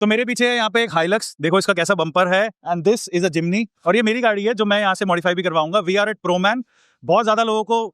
तो मेरे पीछे है यहाँ पे एक हाइलक्स, देखो इसका कैसा बम्पर है, and this is a Jimny, और ये मेरी गाड़ी है जो मैं यहाँ से मॉडिफाई भी करवाऊंगा। We are at Proman. बहुत ज्यादा लोगों को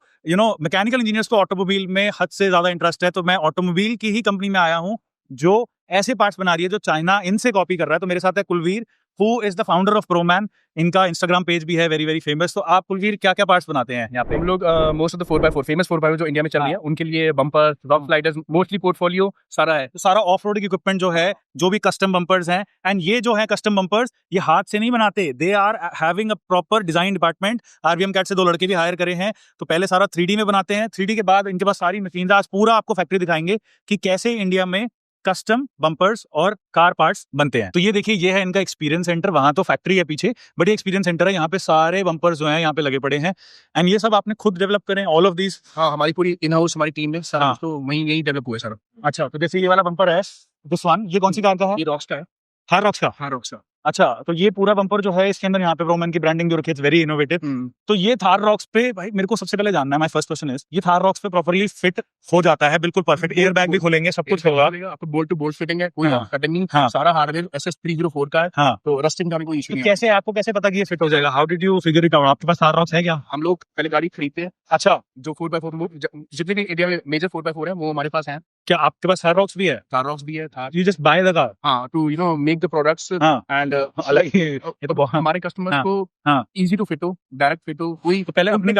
मैकेनिकल इंजीनियर्स को ऑटोमोबाइल में हद से ज्यादा इंटरेस्ट है, तो मैं ऑटोमोबाइल की ही कंपनी में आया हूँ जो ऐसे पार्ट्स बना रही है जो चाइना इनसे कॉपी कर रहा है। तो मेरे साथ है Kulveer, who is the founder of Proman. इनका इंस्टाग्राम पेज भी है वेरी वेरी फेमस। तो आप कुलवीर क्या क्या पार्ट्स बनाते हैं यहाँ पे? हम लोग most of the 4x4 famous 4x4 जो इंडिया में चल रही है उनके लिए bumper, rock sliders, mostly portfolio सारा है। तो सारा ऑफ रोड इक्विपमेंट जो है, जो भी कस्टम बम्पर्स हैं, एंड ये जो है कस्टम बम्पर्स, ये हाथ से नहीं बनाते, they are having a proper design department. RBM CAD से 2 लड़के भी हायर करे हैं। तो पहले सारा 3D में बनाते हैं, 3D के बाद इनके पास सारी मशीन। आज पूरा आपको फैक्ट्री दिखाएंगे कि कैसे इंडिया में कस्टम बम्पर्स और कार पार्ट्स बनते हैं। तो ये देखिए, ये है इनका एक्सपीरियंस सेंटर। वहां तो फैक्ट्री है पीछे, बट ये एक्सपीरियंस सेंटर है। यहाँ पे सारे बम्पर्स जो हैं यहाँ पे लगे पड़े हैं, एंड ये सब आपने खुद डेवलप करे ऑल ऑफ दीज? हाँ, हमारी पूरी इन हाउस हमारी टीम है सारा, तो वहीं यही डेवलप हुआ है सारा। अच्छा, तो जैसे ये वाला बम्पर है, दिस वन, ये कौन सी कार का है? ये रॉक्स का है। थार रॉक्स का? हाँ, रॉक्स का। अच्छा, तो ये पूरा बम्पर जो है, इसके अंदर यहाँ पे प्रोमैन की ब्रांडिंग जो रखी है, वेरी इनोवेटिव। तो ये थार रॉक्स पे, भाई मेरे को सबसे पहले जानना है, माय फर्स्ट क्वेश्चन इज, ये थार रॉक्स पे प्रॉपर्ली फिट हो जाता है? बिल्कुल परफेक्ट, एयर बैग भी खोलेंगे, सब कुछ होगा? आपको बोल्ट टू बोल्ट फिटिंग है, कोई हाँ, कटिंग नहीं। हाँ, सारा हार्डवेयर SS304 का है। हाँ, तो रस्टिंग का भी कोई इशू तो नहीं कैसे आपको कैसे पता कि ये फिट हो जाएगा? How did you figure it out? आपके पास थार रॉक्स है क्या? हम लोग पहले गाड़ी खरीदते हैं। अच्छा, जो 4x4 जितने भी इंडिया में मेजर 4x4 है वो हमारे पास हैं। क्या आपके पास थार रॉक्स भी है? थार रॉक्स भी है, Thar. You just buy the car? हाँ, to make the products and अलग ये तो बहुत हमारे कस्टमर्स को इजी टू फिट हो, डायरेक्ट फिट हो। कोई तो पहले अपनी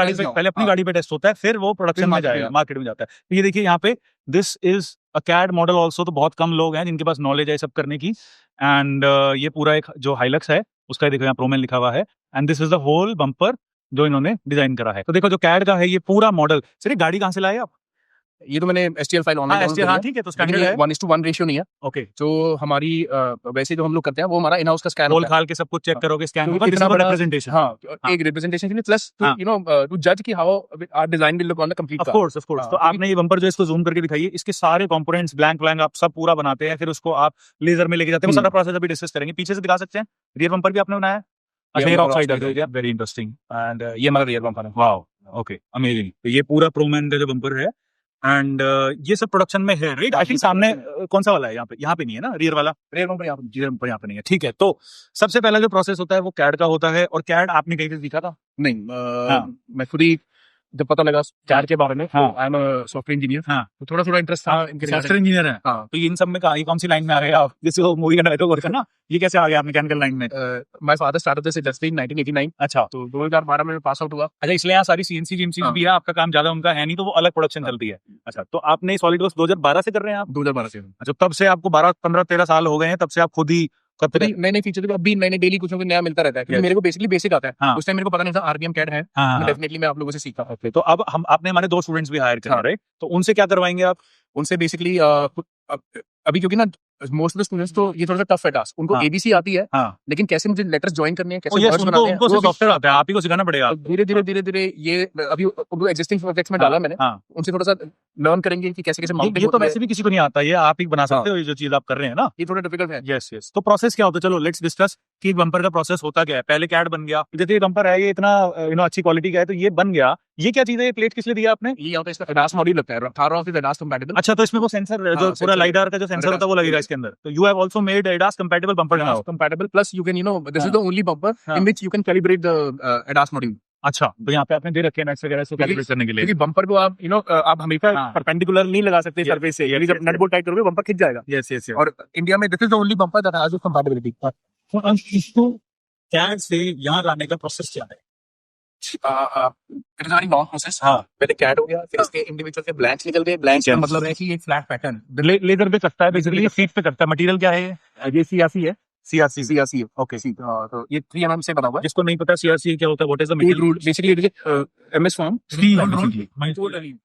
गाड़ी पे टेस्ट होता है, फिर वो प्रोडक्शन में जाएगा, मार्केट में जाता है। तो ये देखिए यहाँ पे, this is a CAD model also. तो बहुत कम लोग हैं जिनके पास नॉलेज है सब करने की। एंड ये पूरा एक जो हाइलक्स है उसका देखो यहाँ प्रोमैन लिखा हुआ है, and this is the whole bumper जो इन्होंने डिजाइन करा है। तो देखो जो कैड का है ये पूरा मॉडल। सर ये गाड़ी कहाँ से लाए आप? ये तो मैंने STL फाइल ऑनलाइन। हाँ ठीक है, तो स्टैंडर्ड है, 1:1 रेशियो नहीं है। ओके। जो हमारी वैसे जो हम लोग करते हैं वो हमारा इन हाउस का स्कैन खोल खाल के सब कुछ चेक करोगे, स्कैन होगा, इतना बड़ा रिप्रेजेंटेशन। हाँ, एक रिप्रेजेंटेशन के लिए प्लस टू जज कि how our design will look on the complete car. Of course. तो आपने ये बम्पर जो इसको जूम करके दिखाइए, इसके सारे कंपोनेंट्स ब्लैंक आप सब पूरा बनाते हैं, फिर उसको आप लेजर में लेके जाते हैं। वो सारा प्रोसेस अभी डिस्कस करेंगे। पीछे से दिखा सकते हैं, रियर बम्पर भी आपने बनाया? अच्छा, ये रॉक साइड है, वेरी इंटरेस्टिंग। एंड ये हमारा रियर बम्पर है। Wow, okay, amazing. तो ये पूरा प्रोमैन का जो बम्पर है, एंड ये सब प्रोडक्शन में है, राइट? आई थिंक सामने कौन सा वाला है? यहाँ पे नहीं है ना रियर वाला? रियर बम्पर यहाँ पे नहीं है, ठीक है। तो सबसे पहला जो प्रोसेस होता है वो कैड का होता है, और कैड आपने कहीं से सीखा था? नहीं, मैं खुद ही जब पता लगा कैड के बारे में, I am a software engineer, तो थोड़ा इंटरेस्ट था। सॉफ्टवेयर इंजीनियर है? तो इन सब में ये कौन सी लाइन में आ गए आप? जैसे वो मूवी का डायलॉग होता है ना, ये कैसे आ गया आप मैकेनिकल लाइन में? My father started this industry in 1989। अच्छा, तो 2012 में पास आउट हुआ। अच्छा, इसलिए यहाँ सारी CNC जिम्सी भी है, आपका काम ज्यादा उनका है नहीं, तो वो अलग प्रोडक्शन चलती है। अच्छा, तो आपने सॉलिडवर्क्स 2012 से कर रहे हैं आप? 2012 से। अच्छा, तब से आपको 12, 15, 13 साल हो गए हैं, तब से आप खुद ही नए फीचर अभी मैंने डेली कुछ नया मिलता रहता है, क्योंकि मेरे को बेसिकली बेसिक आता है। उस टाइम मेरे को पता नहीं था आरबीएम कैड है। डेफिनेटली मैं आप लोगों से सीखा। तो अब आपने हमारे 2 स्टूडेंट्स भी हायर करे, राइट? तो उनसे क्या करवाएंगे आप? उनसे बेसिकली अभी क्योंकि ना मोस्ट ऑफ द स्टूडेंट्स तो ये थोड़ा सा टफ है टास्क, उनको ABC आती है, लेकिन कैसे मुझे लेटर्स ज्वाइन करने हैं, कैसे वर्ड्स बनाने हैं, उनको सॉफ्टवेयर आता है, आप ही को सिखाना पड़ेगा। धीरे ये अभी उनको एग्जिस्टिंग प्रोजेक्ट्स में डाला मैंने, उनसे थोड़ा सा लर्न करेंगे कि कैसे माउंटिंग। ये तो वैसे भी किसी को नहीं आता, ये आप ही बना सकते हो, ये जो चीज आप कर रहे हैं ना, ये थोड़ा डिफिकल्ट है। यस। तो प्रोसेस क्या होता है? चलो लेट्स डिस्कस कि एक बम्पर का प्रोसेस होता क्या है। पहले कैड बन गया, जैसे ये बम्पर है, ये इतना अच्छी क्वालिटी का है, तो ये बन गया। ये क्या चीज है? ये प्लेट किस लिए दिया आपने? ये होता है इसका ADAS मॉड्यूल लगता है, Thar rocks is ADAS compatible. अच्छा, तो इसमें वो सेंसर जो पूरा लाइडार का जो सेंसर होता है वो लगेगा इसके अंदर। तो you have also made ADAS compatible bumper now. Compatible plus you can this is the only bumper in which you can calibrate the ADAS module. अच्छा, तो यहाँ पे आपने दे रखे हैं नट्स वगैरह इसको कैलिब्रेट करने के लिए, क्योंकि बम्पर को आप आप हमेशा परपेंडिकुलर नहीं लगा सकते सरफेस से, यानी जब नट बोल्ट टाइट करोगे बम्पर खिंच जाएगा। यस। और इंडिया में this is the only bumper that has compatibility. तो इसको कैड से यहाँ लाने का प्रोसेस क्या है? It is very long process. पहले कैड हो गया, फिर इसके इंडिविजुअल से ब्लैंक्स निकल गए। ब्लैंक्स का मतलब है कि एक फ्लैट पैटर्न लेजर पे करता है, बेसिकली सीट पे करता है। मटेरियल क्या है ये? CRC है। CRC, okay. तो ये 3 mm से बना हुआ है। जिसको नहीं पता CRC क्या होता है, what is the material? Basically it is MS form steel.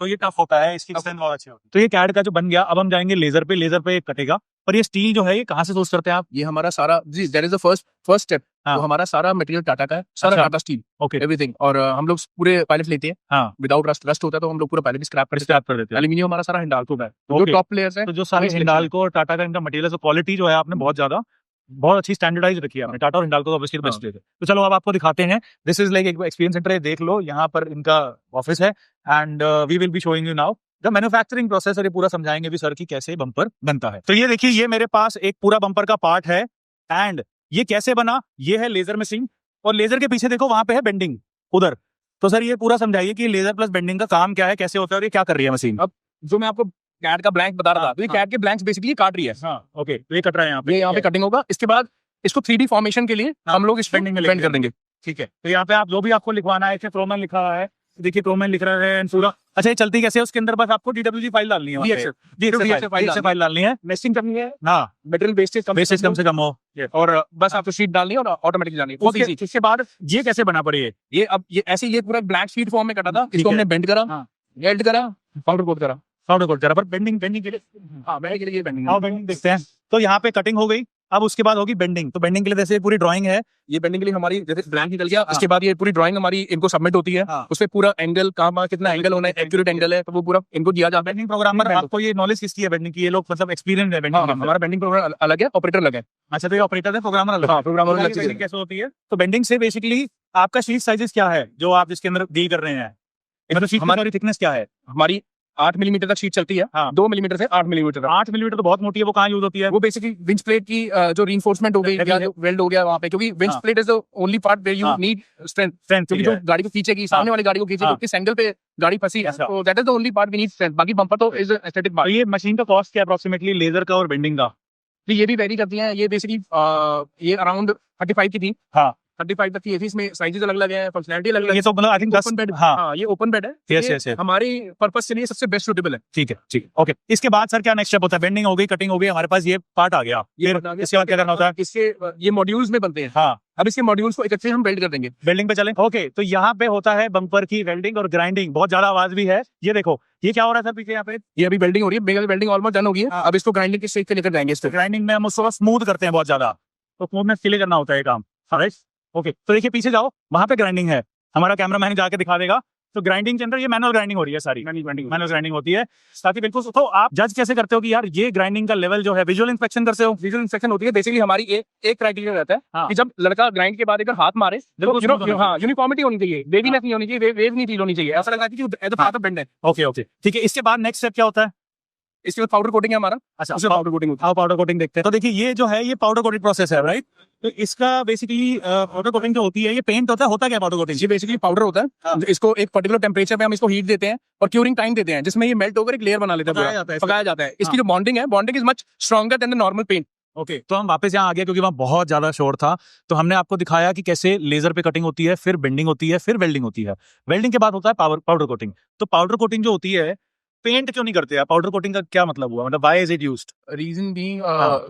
तो ये टफ होता है, इसकी एक्सटेंड बहुत अच्छी होती है। तो ये कैड का जो बन गया, अब हम जाएंगे लेजर पे। लेजर पे कटेगा, पर ये स्टील जो है ये कहाँ से सोर्स करते हैं आप? ये हमारा सारा जी that is the first step. तो हमारा सारा मटेरियल टाटा का है, सारा टाटा स्टील, ओके, एवरीथिंग। और हम लोग पूरे पायलट लेते हैं विदाउट रस्ट होता है, तो हम लोग पूरा पायलट स्क्रैप कर देते हैं। एल्यूमिनियम हमारा सारा हिंडाल्को का है। जो टॉप प्लेयर्स हैं, तो जो सारे हिंडाल्को और टाटा का इनका मटेरियल है, क्वालिटी जो है आपने बहुत अच्छी स्टैंडर्डाइज रखी है आपने। टाटा और हिंडाल्को तो ऑब्वियसली बेस्ट है। तो चलो अब आपको दिखाते हैं। दिस इज लाइक एक एक्सपीरियंस सेंटर है, देख लो। यहाँ पर इनका ऑफिस है, and we will be showing you now the manufacturing process, और ये पूरा समझाएंगे भी सर कि कैसे बम्पर बनता है। तो ये देखिए, ये मेरे पास एक पूरा बम्पर का पार्ट है, एंड ये कैसे बना, ये है लेजर मशीन, और लेजर के पीछे देखो वहां पे है बेंडिंग उधर। तो सर ये पूरा समझाइए कि लेजर प्लस बेंडिंग का काम क्या है, कैसे होता है, और ये क्या कर रही है मशीन। अब जो मैं आपको कैट का ब्लैंक बता रहा था, तो ये कैट के ब्लैंक्स बेसिकली काट रही है। ओके, तो ये कट रहा है ये यहाँ पे कटिंग होगा, इसके बाद इसको 3D फॉर्मेशन के लिए हम लोग इस बेंडिंग में बेंड कर देंगे। ठीक है, तो यहाँ पे आप जो भी आपको लिखवाना है, प्रोमैन लिखा हुआ है, देखिए प्रोमैन लिख रहा है पूरा। अच्छा, ये चलती कैसे है, उसके अंदर बस आपको DWG फाइल डालनी है, DXF फाइल डालनी है, नेस्टिंग करनी है, हाँ, मटेरियल वेस्टेज कम से कम हो, और बस आपको शीट डालनी है और ऑटोमेटिकली डालनी है, बहुत इजी। इसके बाद ये कैसे बना पड़े, ये अब ये ऐसे ये पूरा ब्लैंक शीट फॉर्म में कटा था, इसको हमने बेंड करा, वेल्ड करा, पाउडर कोट करा, पर बेंडिंग के लिए, बेंडिंग के लिए बेंडिंग। हाँ, बेंडिंग देखते हैं। तो यहाँ पे कटिंग हो गई, अब उसके बाद होगी बेंडिंग। तो बेंडिंग के लिए जैसे पूरी ड्राइंग है, ये बेंडिंग के लिए हमारी जैसे ब्लैंक निकल गया, उसके बाद ये पूरी ड्राइंग हमारी इनको सबमिट होती है, उसपे पूरा एंगल कहाँ कितना एंगल होना है, एक्यूरेट एंगल है, तो वो पूरा इनको दिया जाता है। बेंडिंग प्रोग्रामर, आपको ये नॉलेज किसकी है बेंडिंग की, ये लोग मतलब एक्सपीरियंस है बेंडिंग। हमारा बेंडिंग प्रोग्रामर अलग है, ऑपरेटर अलग है। अच्छा, तो ये ऑपरेटर है, प्रोग्रामर अलग है। प्रोग्रामर अलग बेंडिंग कैसे होती है, तो बेंडिंग से बेसिकली आपका शीट साइजेस क्या है जो आप इसके अंदर डील कर रहे हैं, मतलब शीट हमारी थिकनेस क्या है। हमारी 8 मिलीमीटर तक शीट चलती है, 2 मिलीमीटर से 8 मिलीमीटर। 8 मिलीमीटर तो बहुत मोटी है, वो कहाँ यूज होती है, वो बेसिकली विंच प्लेट की जो रीइंफोर्समेंट हो गई या जो वेल्ड हो गया वहाँ पे, क्योंकि winch plate is the only part where you need strength, क्योंकि जो गाड़ी को खींचेगी, सामने वाली गाड़ी को खींचेगी, किस एंगल पे गाड़ी फंसी है, तो that is the only part we need strength. बाकी बम्पर तो इज एस्थेटिक पार्ट। ये मशीन का कॉस्ट क्या है अप्रोक्सीमेटली, लेजर का और बेंडिंग का। तो ये भी वेरी करती है, ये बेसिकली ये अराउंड 35 की थी, 35 तक की थी। इसमें साइजेस अलग अलग है, फंक्शनैलिटी अलग अलग। ये तो मतलब आई थिंक 10 बेड, हाँ, ये ओपन बेड है, यस हमारी पर्पस के लिए सबसे बेस्ट सूटेबल है। ठीक है, ओके। इसके बाद सर क्या नेक्स्ट स्टेप होता है, बेंडिंग हो गई, कटिंग हो गई, हमारे पास ये पार्ट आ गया, फिर इसके बाद क्या करना होता है, इसके ये मॉड्यूल्स में बनते हैं। हाँ, अब इसके मॉड्यूल्स को इकट्ठे हम वेल्ड कर देंगे। वेल्डिंग पे चलें, ओके। तो यहाँ पे होता है बम्पर की वेल्डिंग और ग्राइंडिंग, बहुत ज्यादा आवाज भी है। ये देखो, ये क्या हो रहा था पीछे, यहाँ पे ये अभी वेल्डिंग हो रही है, वेल्डिंग ऑलमोस्ट डन हो गई है। अब इसको ग्राइंडिंग के स्टेज पे लेकर जाएंगे। इसको ग्राइंडिंग में हम उसको स्मूथ करते हैं बहुत ज्यादा, तो स्मूथनेस के लिए करना होता है ये काम, राइट। ओके, तो देखिए पीछे जाओ, वहां पे ग्राइंडिंग है, हमारा कैमरामैन जाके दिखा देगा। तो ग्राइंडिंग के अंदर ये मैनुअल ग्राइंडिंग हो रही है, सारी मैनुअल ग्राइंडिंग होती है साथ ही, बिल्कुल। तो आप जज कैसे करते हो कि यार ये ग्राइंडिंग का लेवल जो है, विजुअल इंस्पेक्शन करते हो। विजुअल इंस्पेक्शन होती है, बेसिकली हमारी एक क्राइटेरिया रहता है कि जब लड़का ग्राइंड के बाद अगर हाथ मारे, यूनिफॉर्मिटी होनी चाहिए, वेवीनेस नहीं होनी चाहिए, वेव नहीं फील होनी चाहिए, ऐसा लगता है कि as a part of bend है। ओके, ठीक है। इसके बाद नेक्स्ट स्टेप क्या होता है, इसके बाद पाउडर कोटिंग है हमारा। अच्छा, उसमें पाउडर कोटिंग होती है। पाउडर कोटिंग देखते हैं। तो देखिए ये जो है, ये पाउडर कोटिंग प्रोसेस है, राइट। तो इसका बेसिकली पाउडर कोटिंग जो होती है, ये पेंट होता क्या पाउडर कोटिंग। ये बेसिकली पाउडर होता है, इसको एक पर्टिकुलर टेम्परेचर पे हम इसको हीट देते हैं और क्यूरिंग टाइम देते हैं, जिसमें ये मेल्ट होकर एक लेयर बना लेता है, पकाया जाता है। इसकी जो बॉन्डिंग है, bonding is much stronger than the normal paint. Okay, तो हम वापस यहाँ आ गए क्योंकि वहाँ बहुत ज्यादा शोर था। तो हमने आपको दिखाया कि कैसे लेजर पे कटिंग होती है, फिर बेंडिंग होती है, फिर वेल्डिंग होती है। वेल्डिंग के बाद होता है पाउडर कोटिंग। तो पाउडर कोटिंग जो होती है, पेंट क्यों नहीं करते आप, पाउडर कोटिंग का क्या मतलब हुआ, मतलब why is it used. Reason being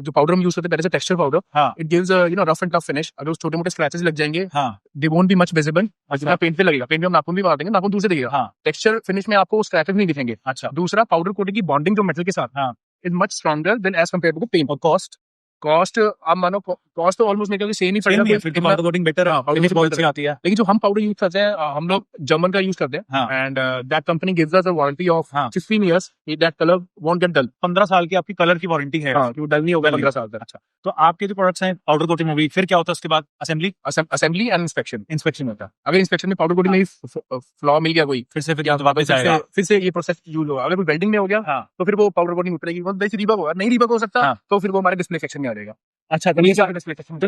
जो पाउडर हम यूज करते हैं, that is a texture powder, it gives rough and tough finish. अगर छोटे मोटे स्क्रैचेस लग जाएंगे, they won't be much visible. जितना पेंट पे लगेगा, पेंट में हम नाखून भी मार देंगे, नाखून दूर से दिखेगा, टेक्सचर फिनिश में आपको स्क्रैचेस नहीं दिखेंगे। अच्छा, दूसरा, पाउडर कोटिंग की बॉन्डिंग जो मेटल के साथ is much stronger than as compared to paint. और कॉस्ट आप मानो, कॉस्ट तो ऑलमोस्ट निकल के सेम ही पड़ेगा, पाउडर कोटिंग बेटर आती है। लेकिन जो हम पाउडर यूज करते हैं, हम लोग जर्मन का यूज करते हैं, and that company gives us a warranty of 15 years, that colour won't get dull. 15 साल की आपकी कलर की वारंटी है, वो डल नहीं होगा 15 साल तक। अच्छा, तो आपके जो प्रोडक्ट्स हैं, पाउडर कोटिंग हो गई, फिर क्या होता है उसके बाद, असेंबली एंड इंस्पेक्शन होता है। अगर इंस्पेक्शन में पाउडर कोटिंग में फ्लॉ मिल गया कोई, फिर से वापस आएगा, फिर से ये प्रोसेस यूज होगा। अगर वेल्डिंग में हो गया, तो फिर वो पाउडर कोटिंग उतरेगी, रीबक होगा, नहीं रीबक हो सकता, तो फिर वो हमारे डिस्प्ले सेक्शन में आ जाएगा। अच्छा, तो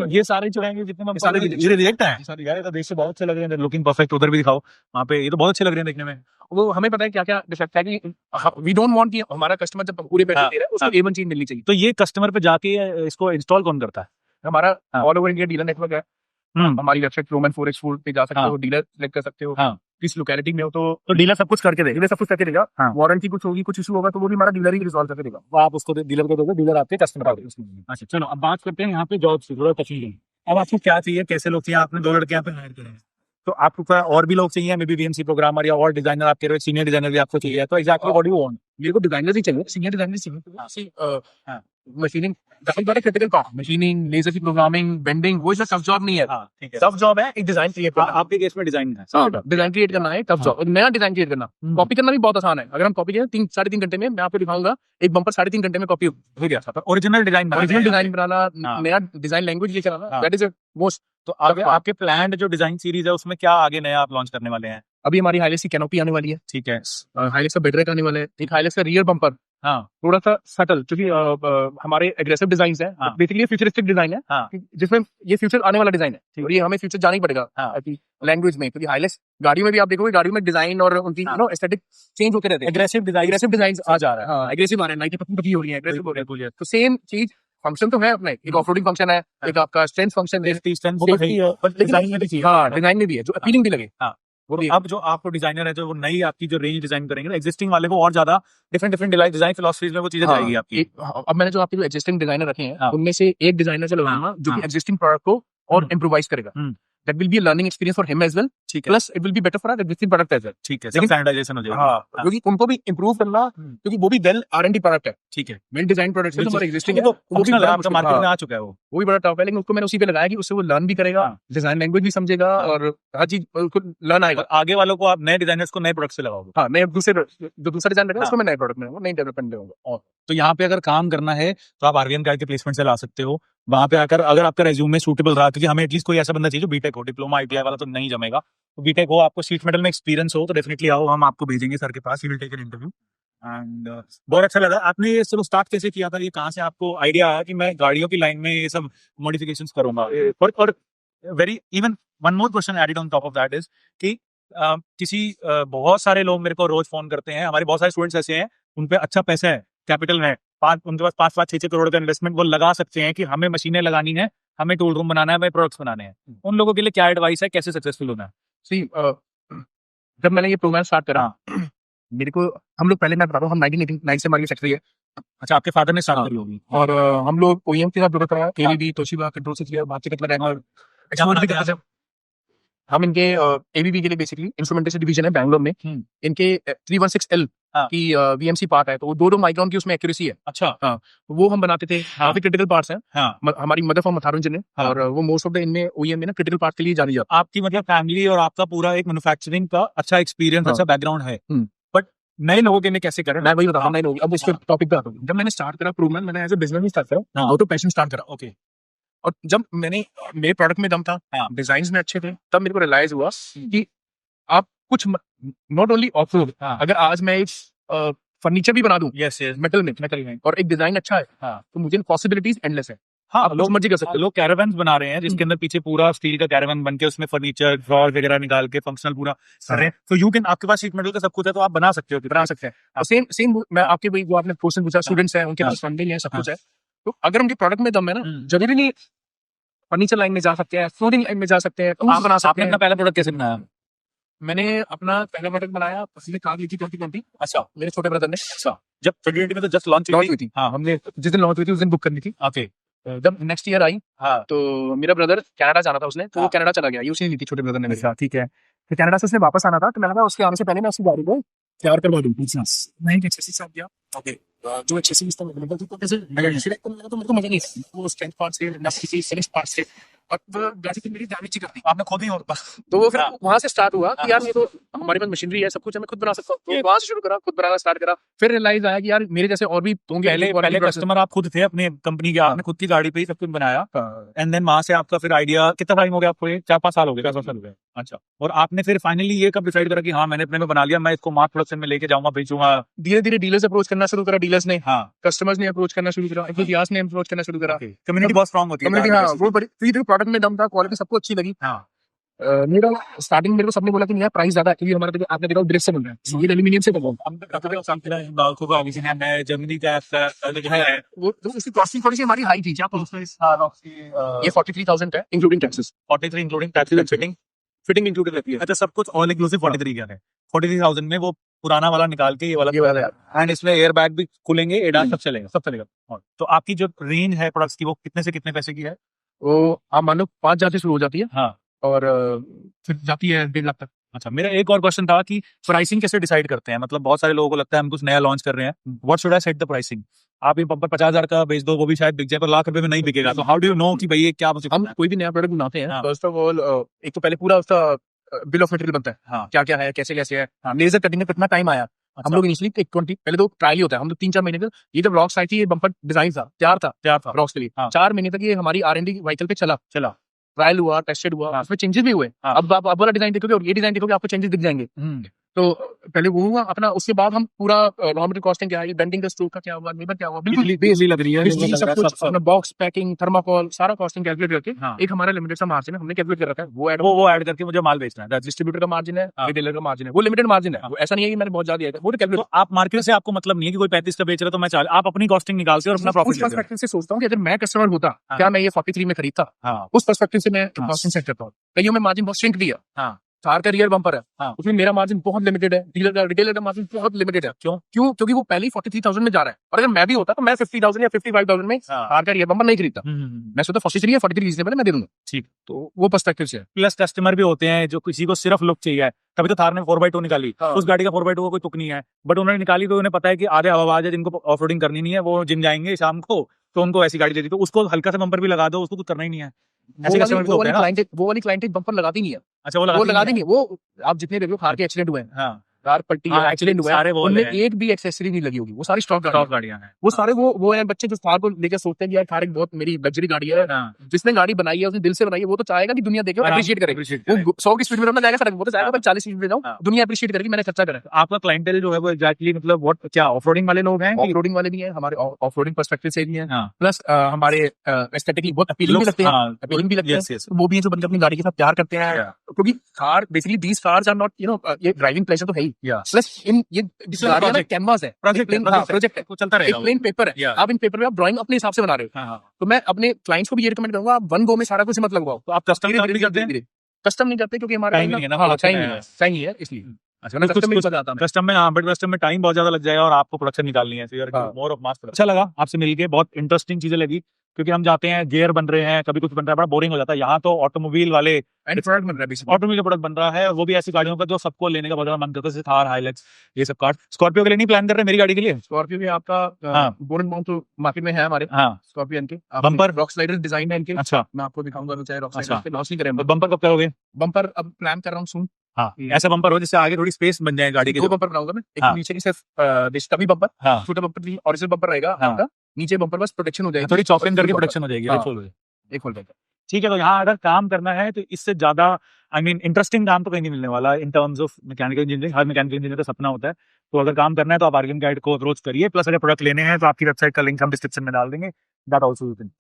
ये सारे जो हैं, जितने रिजेक्ट हैं यार, ये तो देख से बहुत अच्छे लग रहे हैं, लुकिंग परफेक्ट। उधर भी दिखाओ, वहाँ पे ये तो बहुत अच्छे लग रहे हैं देखने में। वो हमें पता है क्या क्या डिफेक्ट है, कि वी डोंट वांट कि हमारा कस्टमर जब पूरे पैसे दे रहा है, उसको A1 चीज मिलनी चाहिए। तो ये कस्टमर पे जाके इसको इंस्टॉल कौन करता है, हमारा all over India dealer network है। हमारी वेबसाइट रोमन 4x फूड पे जा सकते हो, डीलर सिलेक्ट कर सकते हो, किस लोकेलिटी में हो तो डीलर सब कुछ करके देगा, सब कुछ करके देगा। वारंटी कुछ होगी, कुछ इशू होगा, तो वो भी हमारा डीलर ही रिजॉल्व करके देगा। वो आप उसको डीलर को दोगे, डीलर आपके कस्टमर। अच्छा, चलो अब बात करते हैं यहाँ पे जॉब से, थोड़ा टचिंग। अब आपको क्या चाहिए, कैसे लोग चाहिए, आपने 2 लड़के यहाँ पे हायर करे हैं, तो आपको और भी लोग चाहिए, मे बी VNC प्रोग्रामर या और डिजाइनर, आपके सीनियर डिजाइनर भी आपको चाहिए, तो exactly what do you want. मेरे को डिजाइनर ही चाहिए, सीनियर डिजाइनर चाहिए। Machining critical part, machining, laser की प्रोग्रामिंग, बेंडिंग, वो टफ जॉब नहीं है। टफ जॉब है एक डिजाइन क्रिएट करना। आपके केस में डिजाइन है, डिजाइन क्रिएट करना है टफ जॉब, नया डिजाइन क्रिएट करना। कॉपी करना भी बहुत आसान है। अगर हम कॉपी करें 3-3.5 घंटे में, मैं आपको दिखाऊंगा एक बम्पर 3.5 घंटे में कॉपी हो गया था। ओरिजिनल डिजाइन बनाना, नया डिजाइन लैंग्वेज लेकर आना, दैट इज मोस्ट। तो आपके प्लान्ड जो डिजाइन सीरीज है, उसमें क्या आगे नया आप लॉन्च करने वाले हैं? अभी हमारी हाइलेक्स की कैनोपी आने वाली है, ठीक है। हाइलेक्स का बेड रैक आने वाला है, एक हाइलेक्स का रियर बम्पर हाँ थोड़ा सा सटल, क्योंकि हमारे एग्रेसिव डिजाइन है, हाँ। बेसिकली फ्यूचरिस्टिक डिजाइन है, हाँ जिसमें ये फ्यूचर आने वाला डिजाइन है और ये हमें फ्यूचर जाना ही पड़ेगा हाँ। लैंग्वेज में, क्योंकि हाइलेक्स गाड़ियों में भी आप देखोगे, गाड़ियों में डिजाइन और उनकी हाँ। एस्थेटिक चेंज होते रहते हैं, एग्रेसिव डिजाइन आ जा रहा है। हाँ, एग्रेसिव आ रहे हैं, लाइटें पतली हो रही हैं, aggressive हो रही हैं। बिल्कुल तो सेम चीज फंक्शन तो है अपने, एक ऑफरोडिंग फंक्शन है, एक आपका स्ट्रेंथ फंक्शन है, safety है, but design में भी चाहिए। हाँ, डिजाइन में भी है जो अपीलिंग भी लगे। हाँ। वो भी तो अब जो आपको डिजाइनर है जो वो नई आपकी जो रेंज डिजाइन करेंगे ना, एग्जिस्टिंग वाले को और ज्यादा डिफरेंट डिजाइन फिलोसफीज में वो चीजें जाएगी आपकी। अब मैंने जो आपके जो एग्जिस्टिंग डिजाइनर रखे हैं, हाँ। उनमें से एक डिजाइनर से लगाऊंगा जो कि एग्जिस्टिंग प्रोडक्ट को और इम्प्रोवाइज करेगा। That will be a learning experience for him as well, ठीक है, plus it will be better for our existing product as well. ठीक है, सब लेकिन स्टैंडर्डाइजेशन हो जाएगी। हाँ, क्योंकि उनको भी इंप्रूव करना, क्योंकि वो भी वेल R&D प्रोडक्ट है, ठीक है, वेल डिजाइन प्रोडक्ट है, तो हमारे एग्जिस्टिंग है, वो वो भी भी बड़ा आपका मार्केट में आ चुका है वो भी बड़ा टफ है, लेकिन उसको मैंने उसी पे लगाया कि उससे वो लर्न भी करेगा, हाँ। डिजाइन लैंग्वेज भी समझेगा हाँ। और हर चीज उसको लर्न आएगा। और आगे वालों को आप नए डिजाइनर्स को नए प्रोडक्ट से लगाओगे। हाँ, मैं दूसरा डिजाइन रहेगा हाँ। उसको मैं नए प्रोडक्ट में नई डेवलपमेंट दूंगा। और तो यहाँ पे अगर काम करना है तो आप आरवीएन गाइड के प्लेसमेंट से ला सकते हो। वहां पे आकर अगर आपका रेज्यूमे सूटेबल रहा, क्योंकि हमें एटलीस्ट कोई ऐसा बंदा चाहिए जो बीटेक हो, डिप्लोमा आईटीआई वाला तो नहीं जमेगा, तो बीटेक हो, आपको शीट मेटल में एक्सपीरियंस हो, तो डेफिनेटली आओ, हम आपको भेजेंगे सर के पास, he will take an interview. And बहुत अच्छा लगा। आपने ये सब स्टार्ट कैसे किया था, ये कहाँ से आपको आइडिया आया कि मैं गाड़ियों की लाइन में ये सब मॉडिफिकेशंस करूंगा? और very even one more question added on top of that is कि बहुत सारे लोग मेरे को रोज फोन करते हैं, हमारे बहुत सारे स्टूडेंट्स ऐसे हैं, उन पे अच्छा पैसा है, कैपिटल है, उनके पास 5-6 करोड़ का इन्वेस्टमेंट वो लगा सकते हैं कि हमें मशीनें लगानी है, हमें टूल रूम बनाना है, हमें प्रोडक्ट्स बनाने हैं। उन लोगों के लिए क्या एडवाइस है, कैसे सक्सेसफुल होना है? सी जब मैंने ये प्रोग्राम स्टार्ट करा, मेरे को हम लोग पहले मैं बता रहा हूँ, हम 1989 से हमारी फैक्ट्री है। अच्छा, आपके फादर ने स्टार्ट करी होगी। और हम लोग OEM के साथ जुड़े थे, ABB, तोशिबा, कंट्रोल स्विच, भारतीय कटलर रैंक और एक्सपोर्ट भी करते थे। हम इनके ABB के लिए बेसिकली इंस्ट्रूमेंटेशन डिवीजन है बैंगलोर में, इनके 316L की VMC पार्ट है, तो वो 2 माइक्रोन की उसमें एक्यूरेसी है। अच्छा, हाँ, वो हम बनाते थे, काफी क्रिटिकल पार्ट्स हैं। हाँ। हमारी मदर फॉर्म मथारो इंजन है, हाँ। और वो मोस्ट ऑफ द इनमें OEM में ना क्रिटिकल पार्ट के लिए जानी जाती है। आपकी मतलब फैमिली और आपका पूरा एक मैन्युफैक्चरिंग का अच्छा एक्सपीरियंस, हाँ। अच्छा बैकग्राउंड है, बट नए लोगों के लिए कैसे करें? मैं वही बता रहा हूँ, नए लोग। अब इसके टॉपिक पे आता हूँ। जब मैंने स्टार्ट करा प्रूवमेंट, मैंने एज ए बिजनेस नहीं स्टार्ट करा, आउट ऑफ पैशन स्टार्ट करा। ओके। और जब मैंने मेरे प्रोडक्ट में दम था, डिजाइन में अच्छे थे, तब मेरे को रियलाइज हुआ कि आप कुछ नॉट ओनली ऑफ रोड, अगर आज मैं एक फर्नीचर भी बना दूं मेटल में और एक डिजाइन अच्छा है, तो मुझे पॉसिबिलिटीज एंडलेस है। हाँ, लोग मर्जी कर सकते। लोग कैरावन्स बना रहे हैं जिसके अंदर पीछे पूरा स्टील का कैरावन बन के उसमें फर्नीचर ड्रॉर वगैरह निकाल के फंक्शनल पूरा कर रहे हैं। तो यू कैन, आपके पास शीट मेटल का सब कुछ है, तो आप बना सकते हो, बना सकते हैं। सेम मैं आपके वही वो आपने क्वेश्चन पूछा, स्टूडेंट्स हैं उनके पास फंडिंग है, सब कुछ है, तो अगर उनके प्रोडक्ट में दम है ना, जरूरी नहीं फर्नीचर लाइन में जा सकते हैं, फ्लोरिंग लाइन में जा सकते हैं, आप बना सकते हैं। अपना पहला प्रोडक्ट कैसे बनाया? मैंने अपना पहला प्रोडक्ट बनाया, उसने कार ली थी 2020। अच्छा, मेरे छोटे ब्रदर ने। अच्छा, जब 2020 में तो जस्ट लॉन्च हुई थी। हाँ, हमने जिस दिन लॉन्च हुई थी उस दिन बुक करनी थी। ओके। जब नेक्स्ट ईयर आई, तो मेरा ब्रदर कनाडा जाना था उसने, तो वो कनाडा चला गया, ये उसने ली थी छोटे ब्रदर ने मेरे साथ। ठीक है, फिर कनाडा से उसने वापस आना था, तो मैंने कहा उसके आने से पहले मैं उसकी गाड़ी को तैयार करवा दूं। मैं एक एक्सेसरी साथ दिया, ओके, जो एक्सेसरी इसमें अवेलेबल थी, तो कैसे तो मेरे को मजा नहीं था, वो स्ट्रेंथ पार्ट से, नफसी फिनिश पार्ट से, और वो गाड़ी की मेरी डैमेज ही कर दी। आपने खुद ही और तो वो फिर वहां से स्टार्ट हुआ कि यार ये तो हमारे पास मशीनरी है, सब कुछ है, मैं खुद बना सकता हूँ। तो वहां से शुरू करा, खुद बनाना स्टार्ट करा। फिर रियलाइज आया कि यार मेरे जैसे और भी होंगे। पहले कस्टमर आप खुद थे अपने कंपनी के, आपने खुद की गाड़ी पे ही सब कुछ बनाया, एंड देन वहां से आपका फिर आइडिया, कितना टाइम हो गया आपको? 4-5 साल हो गए? 4 साल हो गए। अच्छा, और आपने फिर फाइनली ये कब डिसाइड करा कि हाँ मैंने अपने में बना लिया, मैं इसको मास प्रोडक्शन में लेके जाऊंगा, बेचूंगा? धीरे धीरे डीलर्स अप्रोच करना शुरू करा, डीलर्स ने, हाँ, कस्टमर्स ने अप्रोच करना शुरू करा, एंथुसियास्ट ने अप्रोच करना शुरू करा। कम्युनिटी बहुत स्ट्रांग होती है। कम्युनिटी, हाँ, वो बड़ी। फिर प्रोडक्ट में दम था, क्वालिटी सबको अच्छी लगी। हाँ, मेरा स्टार्टिंग मेरे को सबने बोला कि नहीं प्राइस ज्यादा है, क्योंकि हमारा देखो आपने देखा ब्रिक्स से बन रहा है, ये एल्यूमिनियम से बन रहा है। हम बालकों का ऑफिस है, जर्मनी का है, वो उसकी कॉस्टिंग थोड़ी सी हमारी हाई थी। क्या ये 43,000 है including taxes. 43 including taxes and fitting included रहती है। अच्छा, सब कुछ ऑल इंक्लूसिव 43 क्या है? 43,000 में वो पुराना वाला निकाल के ये वाला एंड इसमें एयर बैग भी खुलेंगे, एडास सब चलेगा, सब चलेगा। तो आपकी जो रेंज है प्रोडक्ट्स की, वो कितने से कितने पैसे की है? वो आप मान लो 5,000 से शुरू हो जाती है, हाँ, और फिर जाती है 1.5 लाख तक। अच्छा, मेरा एक और क्वेश्चन था कि प्राइसिंग कैसे डिसाइड करते हैं? मतलब बहुत सारे लोगों को लगता है हम कुछ नया लॉन्च कर रहे हैं, what should I set the pricing? आप ये बम्पर 50,000 का बेच दो, वो भी शायद बिक जाए, पर लाख रुपए में नहीं बिकेगा। तो हाउ डू यू नो कि भाई ये क्या मुझे? हम कोई भी नया प्रोडक्ट बनाते हैं, फर्स्ट ऑफ ऑल एक तो पहले पूरा उसका बिल ऑफ मटेरियल बनता है। हाँ, क्या क्या है, कैसे कैसे है, लेजर कटिंग में कितना टाइम आया। हम लोग इनिशियली 120 पहले तो ट्रायल ही होता है, हम लोग 3-4 महीने तक, ये जब रॉक्स आई थी, ये बम्पर डिजाइन था, तैयार था रॉक्स के लिए, 4 महीने तक ये हमारी R&D व्हीकल पे चला। ट्रायल हुआ, टेस्टेड हुआ, हाँ। उसमें चेंजेस भी हुए। हाँ। अब आप वाला डिजाइन देखोगे और ये डिजाइन देखोगे, आपको चेंजेस दिख जाएंगे। तो पहले वो हुआ अपना, उसके बाद हम पूरा रॉ मटेरियल कॉस्टिंग क्या है, बेंडिंग का स्ट्रोक का क्या हुआ, लेबर क्या हुआ, बिल्कुल बिजली लग रही है, बिजली लग सब रहा है, कुछ अपना बॉक्स पैकिंग, थर्माकोल सारा कॉस्टिंग कैलकुलेट करके हाँ। एक हमारा लिमिटेड सा मार्जिन है, हमने कैलकुलेट कर रखा है, वो ऐड करके मुझे माल बेचना है। डिस्ट्रीब्यूटर का मार्जिन है, हाँ। रिटेलर का मार्जिन है, वो लिमिटेड मार्जिन है। हाँ। वो ऐसा नहीं है कि मैंने बहुत ज्यादा दिया है, वो तो कैलकुलेट। तो आप मार्केट से आपको मतलब नहीं है कि कोई 35 का बेच रहा है तो मैं 40, आप अपनी कॉस्टिंग निकालते हो और अपना प्रॉफिट उस लेते हो। पर्सपेक्टिव से सोचता हूँ कि अगर मैं कस्टमर होता, हाँ। क्या मैं ये 43 में खरीदता, हाँ। उस पर्सपेक्टिव से मैं हाँ। कॉस्टिंग सेट करता हूँ। कईयों में मार्जिन बहुत श्रिंक दिया। हाँ। कार का रियर बम्पर है, हाँ। उसमें मेरा मार्जिन बहुत लिमिटेड है, डीलर का रिटेलर का मार्जिन बहुत लिमिटेड है। क्यों? क्योंकि वो पहले ही 43,000 में जा रहा है, और अगर मैं भी होता तो मैं 50,000 या 55,000 में हाँ। कार का रियर बम्पर नहीं खरीदता। मैं सोचता 43 है, 43 रीजनेबल है, मैं दे दूंगा। ठीक। तो वो पर्सपेक्टिव से है। प्लस कस्टमर भी होते हैं जो किसी को सिर्फ लुक चाहिए, तभी तो थार ने 4x2 निकाली। हाँ। उस गाड़ी का 4x2 का कोई तुक नहीं है, बट उन्होंने निकाली तो उन्हें पता है कि आधे आवाज है, जिनको ऑफ रोडिंग करनी नहीं है, वो जिम जाएंगे शाम को, तो उनको ऐसी गाड़ी दे दी, तो उसको हल्का सा बम्पर भी लगा दो, उसको कुछ करना ही नहीं है। ऐसे कस्टमर भी होते हैं ना। वो वाली क्लाइंट बम्पर लगाती नहीं है। अच्छा, वो वो लगा देंगे। देंगे। वो आप जितने रिव्यू कार के एक्सीडेंट हुए हैं, हाँ। कार पलटी हाँ, है, एक्सीडेंट हुआ सारे है, वो उनमें हैं। एक भी एक्सेसरी नहीं लगी होगी, वो सारी स्टॉक टॉप गाड़ियां हैं। वो सारे वो है बच्चे जो कार को लेकर सोचते हैं कि यार कार एक बहुत मेरी लग्जरी गाड़ी है। हाँ। जिसने गाड़ी बनाई है, उसने दिल से बनाई है, वो तो चाहेगा कि दुनिया देखे, अप्रिशिएट करे। Appreciate वो 100 की स्पीड में ना जाएगा सड़क, वो तो चाहेगा हाँ। भाई 40 स्पीड में जाऊं, हाँ। दुनिया अप्रिशिएट करेगी मैंने खर्चा करा। आपका क्लाइंटेल जो है वो एग्जैक्टली मतलब व्हाट, क्या ऑफ रोडिंग वाले लोग हैं? ऑफ रोडिंग वाले भी हैं, हमारे ऑफ रोडिंग पर्सपेक्टिव से भी हैं, हाँ। प्लस हमारे एस्थेटिकली बहुत अपीलिंग भी लगते हैं, हाँ, अपीलिंग भी लगते हैं। yes, yes. वो भी हैं जो बंदे अपनी गाड़ी के साथ प्यार करते हैं, Yeah. क्योंकि car basically these cars are not ये ड्राइविंग प्लेजर तो है ही, Yeah. प्लस इन ये गाड़ियां ना project. कैनवास है, प्रोजेक्ट प्रोजेक्ट है, वो चलता एक रहेगा। प्लेन पेपर है। Yeah. आप इन पेपर में आप ड्राइंग अपने हिसाब से बना रहे हो। हाँ, हाँ। तो मैं अपने क्लाइंट्स को भी ये रिकमेंड करूंगा, आप वन गो में सारा कुछ मत लगवाओ। तो आप कस्टम भी करते हैं? कस्टम नहीं करते क्योंकि हमारे Time नहीं है ना, हाँ, production time है। नहीं है, चाहिए इसलिए। अच्छा, मैं कुछ कस्टम में कुछ बताता हूं। कस्टम में, हाँ, बट कस्टम में टाइम बहुत ज्यादा लग जाएगा और आपको प्रोडक्शन निकालनी है, so you're हाँ। more of mass production। अच्छा लगा आपसे मिलके, बहुत इंटरेस्टिंग चीजें लगी, क्योंकि हम जाते हैं गियर बन रहे हैं, कभी कुछ बन रहा है, बड़ा बोरिंग हो जाता है। यहाँ तो ऑटोमोबाइल वाले एंड प्रोडक्ट बन रहा है बेसिकली। ऑटोमोबाइल का प्रोडक्ट बन रहा है, वो भी ऐसी गाड़ियों का जो सबको लेने का बहुत ज्यादा मन करता है, जैसे थार, हाइलक्स, ये सब कार। स्कॉर्पियो के लिए नहीं प्लान कर रहे मेरी गाड़ी के लिए? स्कॉर्पियो भी आपका हाँ। बोनट माउंट तो मार्केट में है हमारे, हाँ। स्कॉर्पियन के बम्पर? रॉक स्लाइडर डिजाइन है इनके। अच्छा। मैं आपको दिखाऊंगा, चाहे रॉक अच्छा। स्लाइडर पे लॉस नहीं करेंगे। बम्पर कब करोगे? बम्पर अब प्लान कर रहा हूँ सुन। हाँ, ऐसा बम्पर हो जिससे आगे थोड़ी स्पेस बन जाए गाड़ी की। दो बम्पर बनाऊंगा मैं, एक हाँ। नीचे की सिर्फ कभी बम्पर, हाँ। छोटा बम्पर भी ओरिजिनल बम्पर रहेगा हाँ। आपका, नीचे बम्पर बस प्रोटेक्शन हो जाएगी, थोड़ी चॉपिंग करके बम्पर। प्रोडक्शन हो जाएगी। हाँ। एक एक होल्डर। ठीक है, तो यहाँ अगर काम करना है तो इससे ज्यादा इंटरेस्टिंग काम तो कहीं नहीं मिलने वाला in terms of mechanical engineering. Her mechanical engineer का सपना होता है, तो अगर काम करना है तो आप आर्गन गाइड को अप्रोच करिए। प्लस अगर प्रोडक्ट लेने हैं तो आपकी वेबसाइट का लिंक हम डिस्क्रिप्शन में डाल देंगे, दैट आल्सो यू कैन